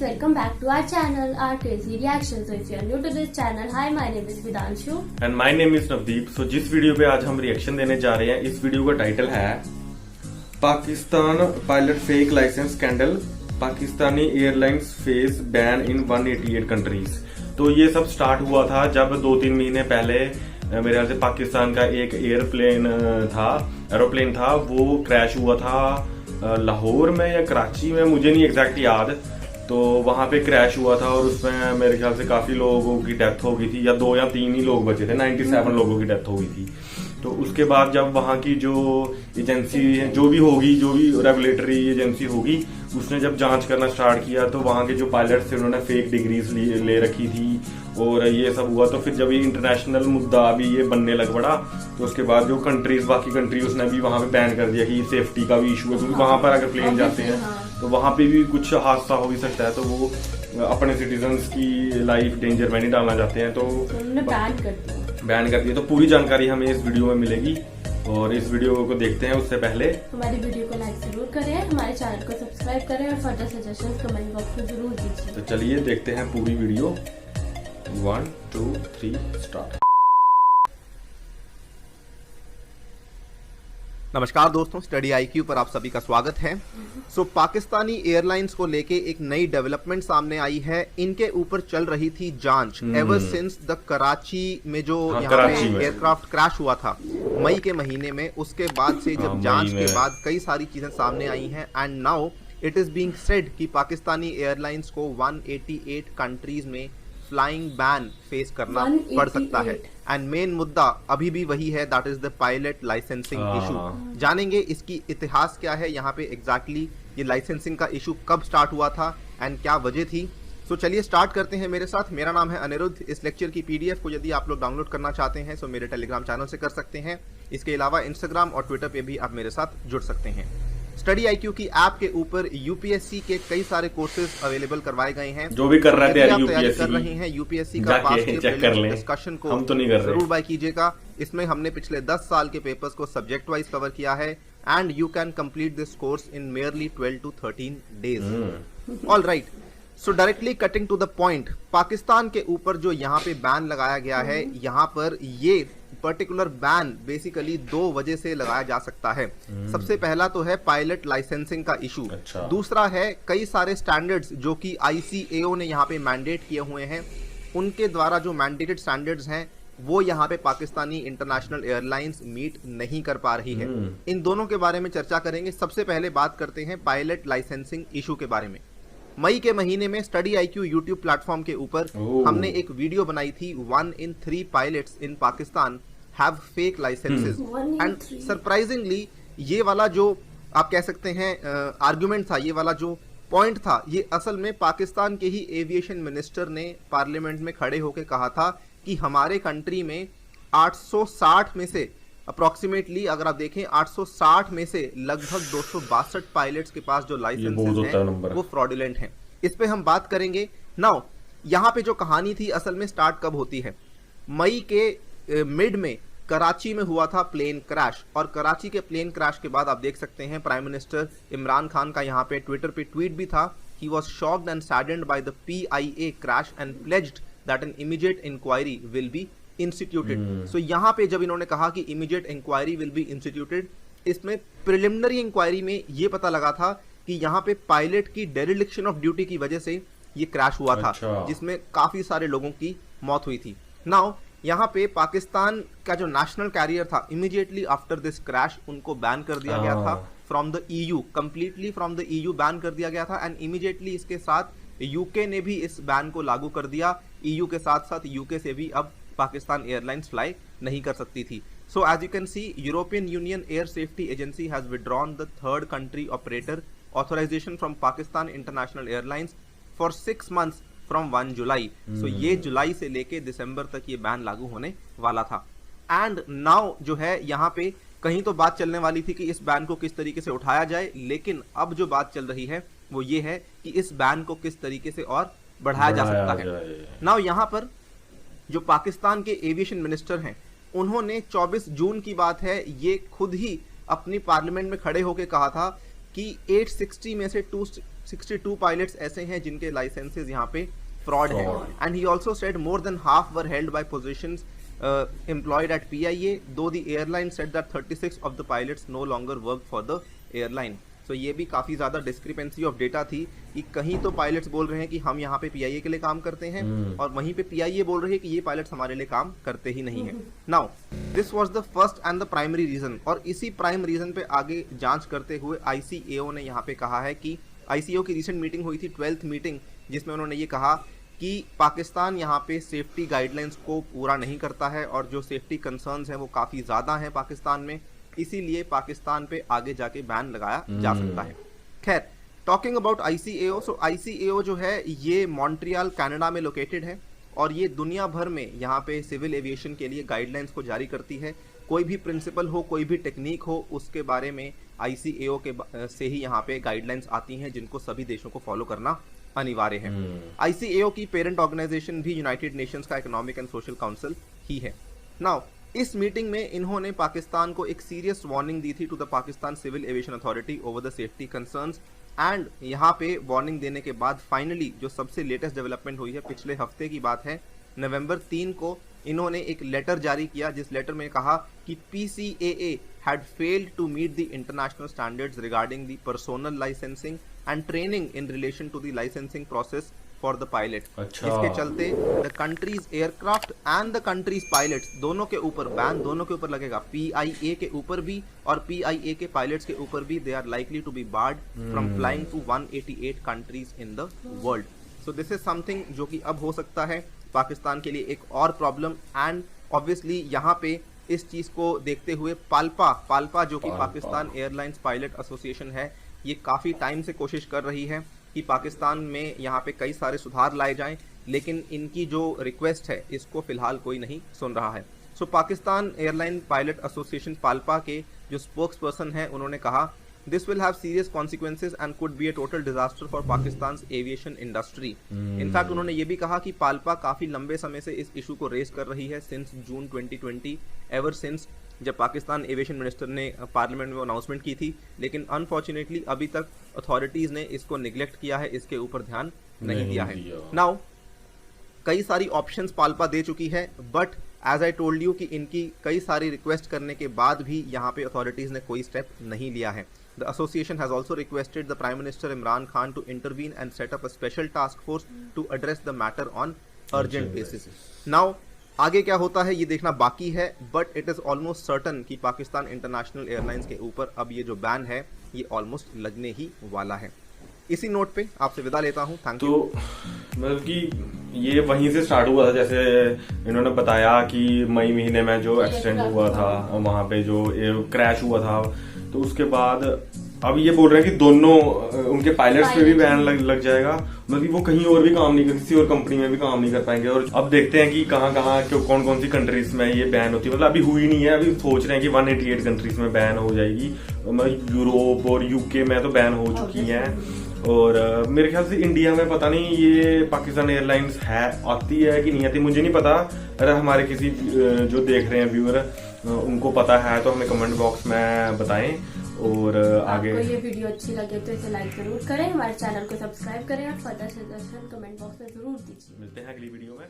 welcome back to our channel, our Crazy Reaction. So if you are new to this channel, hi, my name is Vidanshu. And my name is Navdeep. So जिस video पे आज हम reaction देने जा रहे हैं, इस video का टाइटल है Pakistan pilot fake license scandal, Pakistani airlines face ban in 188 countries. तो ये सब स्टार्ट हुआ था जब 2-3 महीने पहले मेरे ख्याल से पाकिस्तान का एक एरोप्लेन था, वो क्रैश हुआ था लाहौर में या कराची में, मुझे नहीं एग्जैक्ट याद। तो वहां पे क्रैश हुआ था और उसमें मेरे ख्याल से काफी लोगों की डेथ हो गई थी, या 2 या 3 ही लोग बचे थे, 97 लोगों की डेथ हो गई थी। तो उसके बाद जब वहां की जो एजेंसी जो भी रेगुलेटरी एजेंसी होगी, उसने जब जांच करना स्टार्ट किया तो वहां के जो पायलट थे उन्होंने फेक डिग्रीज ले रखी थी और ये सब हुआ। तो फिर जब ये इंटरनेशनल मुद्दा अभी ये बनने लग पड़ा, तो उसके बाद जो बाकी कंट्री उसने भी वहां पे बैन कर दिया कि सेफ्टी का भी इशू है, क्योंकि वहां पर अगर प्लेन जाते हैं तो वहां पे भी कुछ हादसा हो भी सकता है, तो वो अपने सिटीजन्स की लाइफ डेंजर में नहीं डालना चाहते हैं, तो बैन कर दिया। तो पूरी जानकारी हमें इस वीडियो में मिलेगी और इस वीडियो को देखते हैं उससे पहले हमारी वीडियो को लाइक जरूर करें, हमारे चैनल को सब्सक्राइब करें और फर्दर सजेशंस कमेंट बॉक्स में जरूर दीजिए। तो चलिए देखते हैं पूरी वीडियो। 1 2 3 स्टार्ट। नमस्कार दोस्तों, स्टडी आईक्यू पर आप सभी का स्वागत है। पाकिस्तानी एयरलाइंस को लेके एक नई डेवलपमेंट सामने आई है। इनके ऊपर चल रही थी जांच एवर सिंस द कराची में जो यहाँ पे एयरक्राफ्ट क्रैश हुआ था मई के महीने में, उसके बाद से जब जांच के बाद कई सारी चीजें सामने आई हैं and now it is being said कि पाकिस्तानी एयरलाइंस को 188 कंट्रीज में फ्लाइंग बैन फेस करना पड़ सकता है। एंड मेन मुद्दा अभी भी वही है, that is the pilot licensing issue. जानेंगे इसकी इतिहास क्या है, यहाँ पे एग्जैक्टली ये लाइसेंसिंग का इशू कब स्टार्ट हुआ था एंड क्या वजह थी। सो चलिए स्टार्ट करते हैं मेरे साथ। मेरा नाम है अनिरुद्ध। इस लेक्चर की पीडीएफ को यदि आप लोग डाउनलोड करना चाहते हैं तो मेरे टेलीग्राम चैनल से कर सकते हैं। इसके अलावा इंस्टाग्राम और ट्विटर पे भी आप मेरे साथ जुड़ सकते हैं। स्टडी आईक्यू की ऐप के ऊपर यूपीएससी के कई सारे कोर्सेज अवेलेबल करवाए गए हैं। जो भी कर रहे हैं तैयारी कर रहे हैं यूपीएससी का डिस्कशन को जरूर बाय कीजिएगा। इसमें हमने पिछले 10 साल के पेपर्स को सब्जेक्ट वाइज कवर किया है and you can complete this course in merely 12 to 13 days. All right, so directly cutting to the point, Pakistan के ऊपर जो यहाँ पे बैन लगाया गया है, यहाँ पर ये पर्टिकुलर बैन बेसिकली 2 वजह से लगाया जा सकता है। सबसे पहला तो है पायलट लाइसेंसिंग का इशू। दूसरा है कई सारे स्टैंडर्ड्स जो कि आईसीएओ ने यहाँ पे मैंडेट किए हुए हैं, उनके द्वारा जो मैंडेटेड स्टैंडर्ड्स हैं वो यहाँ पे पाकिस्तानी इंटरनेशनल एयरलाइंस मीट नहीं कर पा रही है। इन दोनों के बारे में चर्चा करेंगे। सबसे पहले बात करते हैं पायलट लाइसेंसिंग इशू के बारे में। मई के महीने में स्टडी आईक्यू यूट्यूब प्लेटफॉर्म के ऊपर हमने एक वीडियो बनाई थी, 1 in 3 pilots in Pakistan have fake licences. And surprisingly ये वाला जो आप कह सकते हैं आर्गुमेंट था, ये वाला जो पॉइंट था, ये असल में पाकिस्तान के ही एविएशन मिनिस्टर ने पार्लियामेंट में खड़े होकर कहा था कि हमारे कंट्री में 860 में से अप्रोक्सीमेटली अगर आप देखें 860 में से लगभग 262 पायलट्स के पास जो लाइसेंसेस हैं वो फ्रॉडुलेंट हैं। इस पे हम बात करेंगे। नाउ यहाँ पे जो कहानी थी असल में स्टार्ट कब होती है, मई के मिड में कराची में हुआ था प्लेन क्रैश, और कराची के प्लेन क्रैश के बाद आप देख सकते हैं प्राइम मिनिस्टर इमरान खान का यहाँ पे ट्विटर पे ट्वीट भी था, he was shocked and saddened by the PIA crash and pledged that an immediate inquiry will be instituted. So यहाँ पे जब इन्होंने कहा कि immediate inquiry will be instituted, इसमें प्रिलिमिनरी इंक्वायरी में ये पता लगा था कि यहाँ पे पायलट की डेरिलिक्शन ऑफ ड्यूटी की वजह से ये क्रैश हुआ था, जिसमें काफी सारे लोगों की मौत हुई थी। नाउ यहाँ पे पाकिस्तान का जो नेशनल कैरियर था, इमीडिएटली आफ्टर दिस क्रैश उनको बैन कर दिया गया था from the EU, completely from the EU ban कर दिया गया था। एंड इमीडिएटली इसके साथ यूके ने भी इस बैन को लागू कर दिया। EU के साथ साथ यूके से भी अब पाकिस्तान एयरलाइंस फ्लाई नहीं कर सकती थी। So as you can see, European Union air safety agency has withdrawn the 3rd country operator authorisation from Pakistan International Airlines for 6 months from 1 July. सो ये जुलाई से लेके दिसंबर तक ये बैन लागू होने वाला था। एंड नाउ जो है यहाँ पे कहीं तो बात चलने वाली थी कि इस बैन को किस तरीके से उठाया जाए, लेकिन अब जो बात चल रही है वो ये है कि इस बैन को किस तरीके से और बढ़ाया जा सकता है। नाउ यहाँ पर जो पाकिस्तान के एविएशन मिनिस्टर हैं, उन्होंने 24 जून की बात है, ये खुद ही अपनी पार्लियामेंट में खड़े होकर कहा था कि 860 में से 62 पायलट्स ऐसे हैं जिनके लाइसेंसेस यहाँ पे फ्रॉड है। And he also said more than half were held by positions employed at PIA, though the airline said that 36 of the pilots no longer work for the airline. So ये भी काफ़ी ज़्यादा discrepancy of data थी कि कहीं तो pilots बोल रहे हैं कि हम यहाँ पे PIA के लिए काम करते हैं और वहीं पे PIA बोल रहे हैं कि ये पायलट्स हमारे लिए काम करते ही नहीं है। Now this was the first and the primary reason, और इसी प्राइम रीजन पे आगे जांच करते हुए ICAO ने यहाँ पे कहा है कि ICAO की रिसेंट मीटिंग हुई थी 12th मीटिंग, जिसमें उन्होंने ये कहा कि पाकिस्तान यहाँ पे सेफ्टी गाइडलाइंस को पूरा नहीं करता है और जो सेफ्टी कंसर्न्स हैं वो काफ़ी ज़्यादा हैं पाकिस्तान में, इसीलिए पाकिस्तान पे आगे जाके बैन लगाया जा सकता है। खैर, talking about ICAO, so ICAO जो है ये मॉन्ट्रियल कनाडा में लोकेटेड है और ये दुनिया भर में यहाँ पे सिविल एविएशन के लिए गाइडलाइंस को जारी करती है। कोई भी प्रिंसिपल हो, कोई भी टेक्निक हो, उसके बारे में ICAO के से ही यहाँ पे गाइडलाइंस आती हैं जिनको सभी देशों को फॉलो करना अनिवार्य है। ICAO की पेरेंट ऑर्गेनाइजेशन भी यूनाइटेड नेशंस का इकोनॉमिक एंड सोशल काउंसिल ही है। नाउ इस मीटिंग में इन्होंने पाकिस्तान को एक सीरियस वार्निंग दी थी to the Pakistan civil aviation authority over the safety concerns, and यहाँ पे वार्निंग देने के बाद फाइनली जो सबसे लेटेस्ट डेवलपमेंट हुई है पिछले हफ्ते की बात है, नवंबर 3 को इन्होंने एक लेटर जारी किया जिस लेटर में कहा कि PCAA had failed to meet the international standards regarding the personal licensing and training in relation to the licensing process for the pilot। इसके चलते the country's aircraft and the country's pilots दोनों के ऊपर ban दोनों के ऊपर लगेगा, PIA के ऊपर भी और PIA के पायलट्स के ऊपर भी। they are likely to be barred from flying to 188 countries in the world। so this is something जो कि अब हो सकता है पाकिस्तान के लिए एक और प्रॉब्लम। एंड ऑब्वियसली यहाँ पे इस चीज को देखते हुए पाल्पा जो कि पाकिस्तान एयरलाइंस पायलट एसोसिएशन है, ये काफी टाइम से कोशिश कर रही है कि पाकिस्तान में यहाँ पे कई सारे सुधार लाए जाएं, लेकिन इनकी जो रिक्वेस्ट है इसको फिलहाल कोई नहीं सुन रहा है। So Pakistan airline pilot association PALPA के जो स्पोक्स पर्सन है उन्होंने कहा this will have serious consequences and could be a total disaster for Pakistan aviation industry. In fact उन्होंने ये भी कहा कि पाल्पा काफी लंबे समय से इस इशू को रेज कर रही है सिंस जून 2020, एवर सिंस जब पाकिस्तान एविएशन मिनिस्टर ने पार्लियामेंट में अनाउंसमेंट की थी, लेकिन अनफॉर्चुनेटली अभी तक अथॉरिटीज ने इसको निगलेक्ट किया है, इसके ऊपर ध्यान नहीं दिया है। नाउ कई सारी ऑप्शंस पाल्पा दे चुकी है, but as I told you कि इनकी कई सारी रिक्वेस्ट करने के बाद भी यहाँ पे अथॉरिटीज ने कोई स्टेप नहीं लिया है। The association has also requested the Prime Minister Imran Khan to intervene and set up a special task force to address the matter on urgent basis. Now आगे क्या होता है ये देखना बाकी है, but it is almost certain कि Pakistan International airlines के ऊपर अब ये जो बैन है ये ऑलमोस्ट लगने ही वाला है। इसी नोट पे आपसे विदा लेता हूँ। Thank you. मतलब कि ये वहीं से स्टार्ट हुआ था, जैसे इन्होंने बताया कि मई महीने में जो एक्सीडेंट हुआ था वहां पे जो क्रैश हुआ था, तो उसके बाद अब ये बोल रहे हैं कि दोनों उनके पायलट्स पे भी बैन लग जाएगा, मतलब वो कहीं और भी काम नहीं कर, किसी और कंपनी में भी काम नहीं कर पाएंगे। और अब देखते हैं कि कहाँ कौन कौन सी कंट्रीज में ये बैन होती है। मतलब अभी हुई नहीं है, अभी सोच रहे हैं कि 188 कंट्रीज में बैन हो जाएगी। यूरोप और यूके में तो बैन हो चुकी है, और मेरे ख्याल से इंडिया में पता नहीं ये पाकिस्तान एयरलाइंस है आती है कि नहीं आती, मुझे नहीं पता। अगर हमारे किसी जो देख रहे हैं व्यूअर उनको पता है तो हमें कमेंट बॉक्स में बताएं। और आगे आपको ये वीडियो अच्छी लगे तो इसे लाइक जरूर करें, हमारे चैनल को सब्सक्राइब करें और फर्दर सजेशन कमेंट बॉक्स में जरूर दीजिए। मिलते हैं अगली वीडियो में।